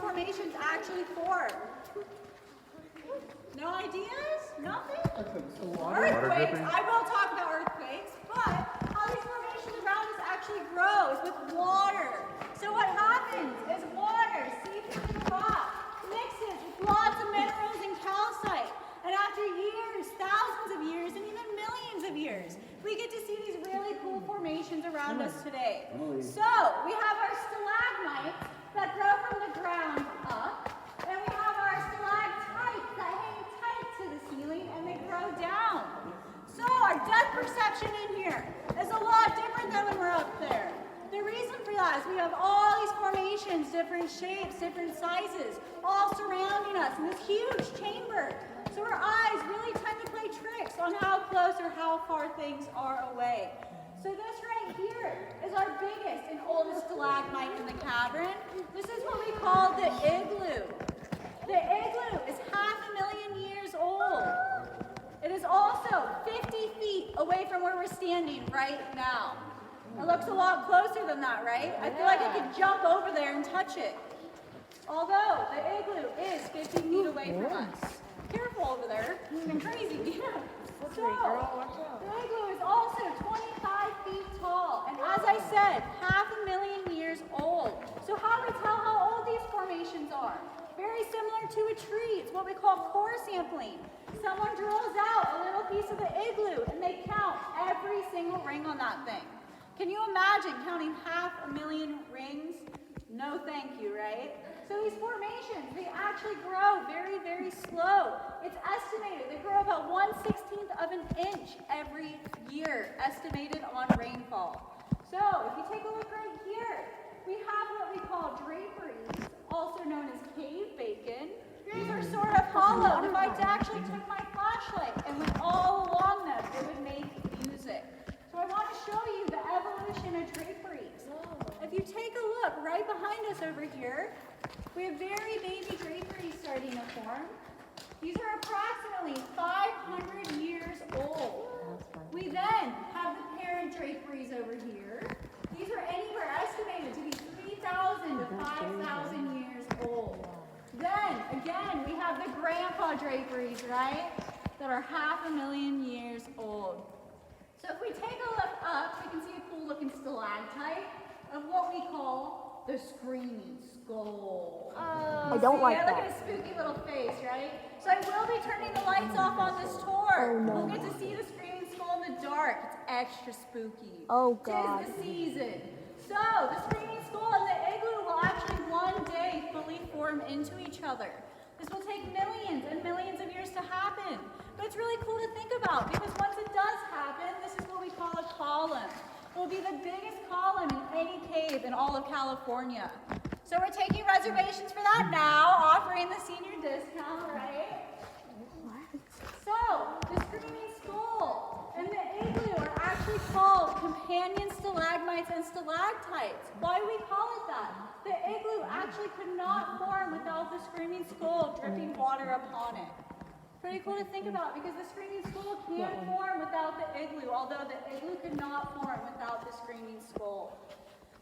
formations actually form? No ideas? Nothing? Earthquakes. I will talk about earthquakes, but how these formations around us actually grow is with water. So what happens is water seeps through the rock, mixes with lots of minerals and calcite, and after years, thousands of years, and even millions of years, we get to see these really cool formations around us today. So we have our stalagmites that grow from the ground up, and we have our stalactites that hang tight to the ceiling and they grow down. So our depth perception in here is a lot different than when we're up there. The reason for that is we have all these formations, different shapes, different sizes, all surrounding us in this huge chamber. So our eyes really tend to play tricks on how close or how far things are away. So this right here is our biggest and oldest stalagmite in the cavern. This is what we call the igloo. The igloo is 500,000 years old. It is also 50 feet away from where we're standing right now. It looks a lot closer than that, right? I feel like I could jump over there and touch it. Although the igloo is 50 feet away from us. Careful over there, moving crazy. So, the igloo is also 25 feet tall, and as I said, 500,000 years old. So how do we tell how old these formations are? Very similar to a tree. It's what we call core sampling. Someone drills out a little piece of the igloo, and they count every single ring on that thing. Can you imagine counting 500,000 rings? No thank you, right? So these formations, they actually grow very, very slow. It's estimated they grow about 1/16 of an inch every year, estimated on rainfall. So if you take a look right here, we have what we call draperies, also known as cave bacon. These are sort of hollow, and if I actually took my flashlight and went all along them, it would make music. So I want to show you the evolution of draperies. If you take a look right behind us over here, we have very baby draperies starting to form. These are approximately 500 years old. We then have the parent draperies over here. These are anywhere estimated to be 3,000 to 5,000 years old. Then, again, we have the grandpa draperies, right, that are 500,000 years old. So if we take a look up, we can see a cool looking stalactite of what we call the screaming skull. I don't like Look that. at his spooky little face, right? So I will be turning the lights off on this tour. Oh, no. We'll get to see the screaming skull in the dark. It's extra spooky. Oh, God. 'Tis the season. So the screaming skull and the igloo will actually one day fully form into each other. This will take millions and millions of years to happen. But it's really cool to think about because once it does happen, this is what we call a column. It will be the biggest column in any cave in all of California. So we're taking reservations for that now, offering the senior discount, right? So the screaming skull and the igloo are actually called companion stalagmites and stalactites. Why do we call it that? The igloo actually could not form without the screaming skull dripping water upon it. Pretty cool to think about because the screaming skull can form without the igloo, although the igloo could not form without the screaming skull.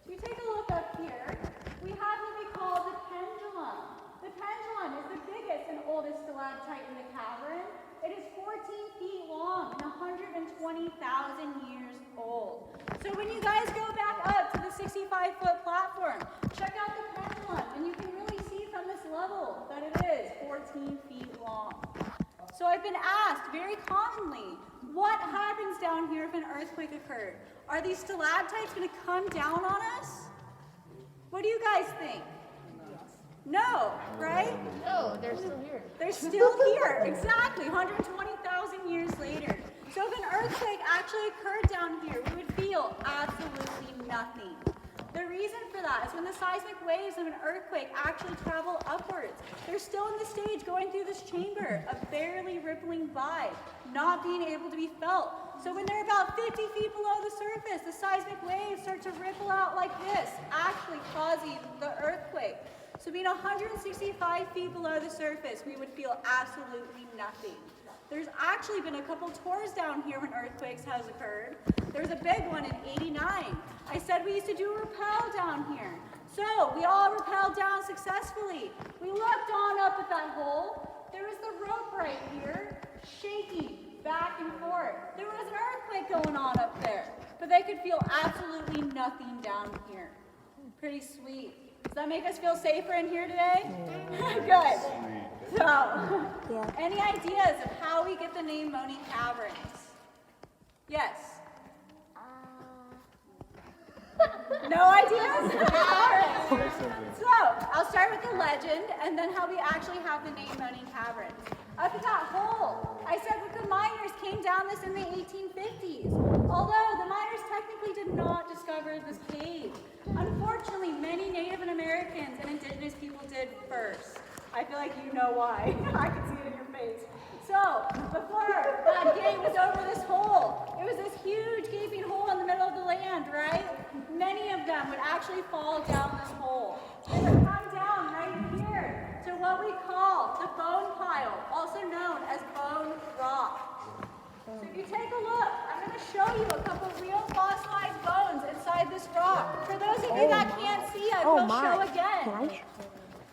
If you take a look up here, we have what we call the pendulum. The pendulum is the biggest and oldest stalactite in the cavern. It is 14 feet long and 120,000 years old. So when you guys go back up to the 65-foot platform, check out the pendulum and you can really see from this level that it is 14 feet long. So I've been asked very commonly, what happens down here if an earthquake occurred? Are these stalactites going to come down on us? What do you guys think? No, right? No, they're still here. They're still here, exactly, 120,000 years later. So if an earthquake actually occurred down here, we would feel absolutely nothing. The reason for that is when the seismic waves of an earthquake actually travel upwards, they're still in the stage going through this chamber of barely rippling by, not being able to be felt. So when they're about 50 feet below the surface, the seismic waves start to ripple out like this, actually causing the earthquake. So being 165 feet below the surface, we would feel absolutely nothing. There's actually been a couple tours down here when earthquakes has occurred. There was a big one in '89. I said we used to do rappel down here. So we all rappelled down successfully. We looked on up at that hole. There was the rope right here, shaking back and forth. There was an earthquake going on up there, but they could feel absolutely nothing down here. Pretty sweet. Does that make us feel safer in here today? Good. So, any ideas of how we get the name Moaning Caverns? Yes? No ideas? All right. So, I'll start with the legend and then how we actually have the name Moaning Caverns. Up at that hole, I said that the miners came down this in the 1850s, although the miners technically did not discover this cave. Unfortunately, many Native Americans and indigenous people did first. I feel like you know why. I can see it in your face. So, before that gate was over this hole, it was this huge gaping hole in the middle of the land, right? Many of them would actually fall down this hole. They would come down right here to what we call the bone pile, also known as Bone Rock. So if you take a look, I'm going to show you a couple real fossilized bones inside this rock. For those of you that can't see, I will show again.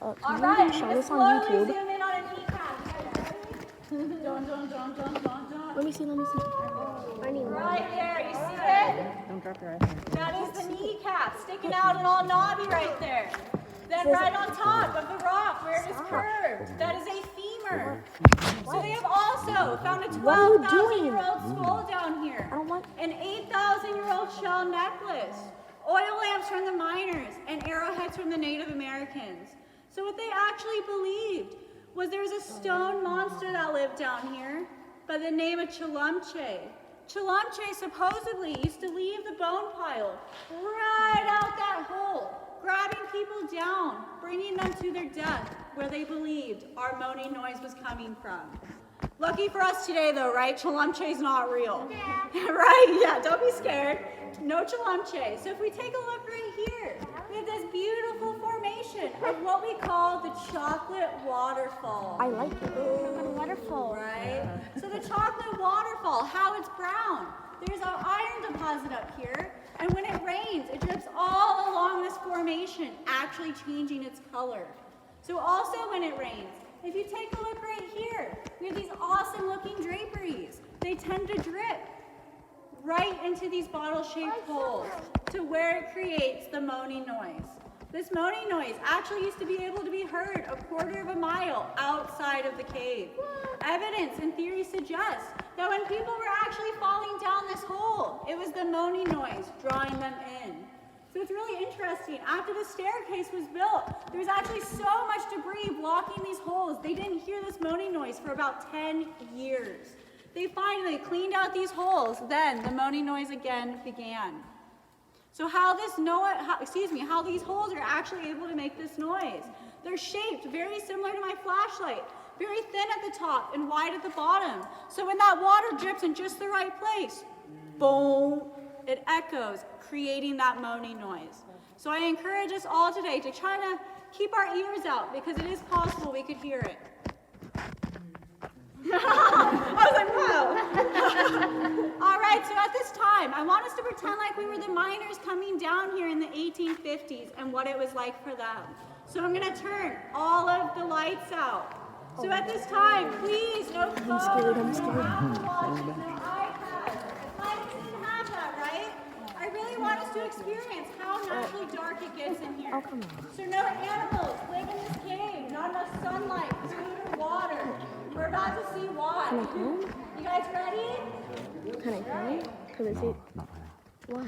All right, show I'm this on slowly YouTube? zoom in on a kneecap. Dun, dun, dun, dun, dun, dun. Let me see. Right there, you see it? Don't drop your iPhone. That is the kneecap sticking out and all knobby right there. Then right on top of the rock where it is curved, that is a femur. So they have also found a 12,000-year-old skull down here, an 8,000-year-old shell necklace, oil lamps from the miners, and arrowheads from the Native Americans. So what they actually believed was there was a stone monster that lived down here by the name of Chulumche. Chulumche supposedly used to leave the bone pile right out that hole, grabbing people down, bringing them to their death where they believed our moaning noise was coming from. Lucky for us today though, right? Chulumche's not real. Yeah. Right? Yeah, don't be scared. No Chulumche. So if we take a look right here, we have this beautiful formation of what we call the chocolate waterfall. I like it. Chocolate waterfall. Right? So the chocolate waterfall, how it's brown. There's an iron deposit up here, and when it rains, it drips all along this formation, actually changing its color. So also when it rains, if you take a look right here, we have these awesome looking draperies. They tend to drip right into these bottle-shaped holes to where it creates the moaning noise. This moaning noise actually used to be able to be heard a quarter of a mile outside of the cave. Evidence and theory suggests that when people were actually falling down this hole, it was the moaning noise drawing them in. So it's really interesting. After the staircase was built, there was actually so much debris blocking these holes, they didn't hear this moaning noise for about 10 years. They finally cleaned out these holes, then the moaning noise again began. So how these holes are actually able to make this noise. They're shaped very similar to my flashlight, very thin at the top and wide at the bottom. So when that water drips in just the right place, boom, it echoes, creating that moaning noise. So I encourage us all today to try to keep our ears out because it is possible we could hear it. I was like, wow. All right, so at this time, I want us to pretend like we were the miners coming down here in the 1850s and what it was like for them. So I'm going to turn all of the lights out. So at this time, please, no phones, no Apple Watches, no iPads. Miners didn't have that, right? I really want us to experience how naturally dark it gets in here. So no animals live in this cave, not enough sunlight, food, or water. We're about to see why. Can I film? You guys ready? Can I film? Because I see. Why?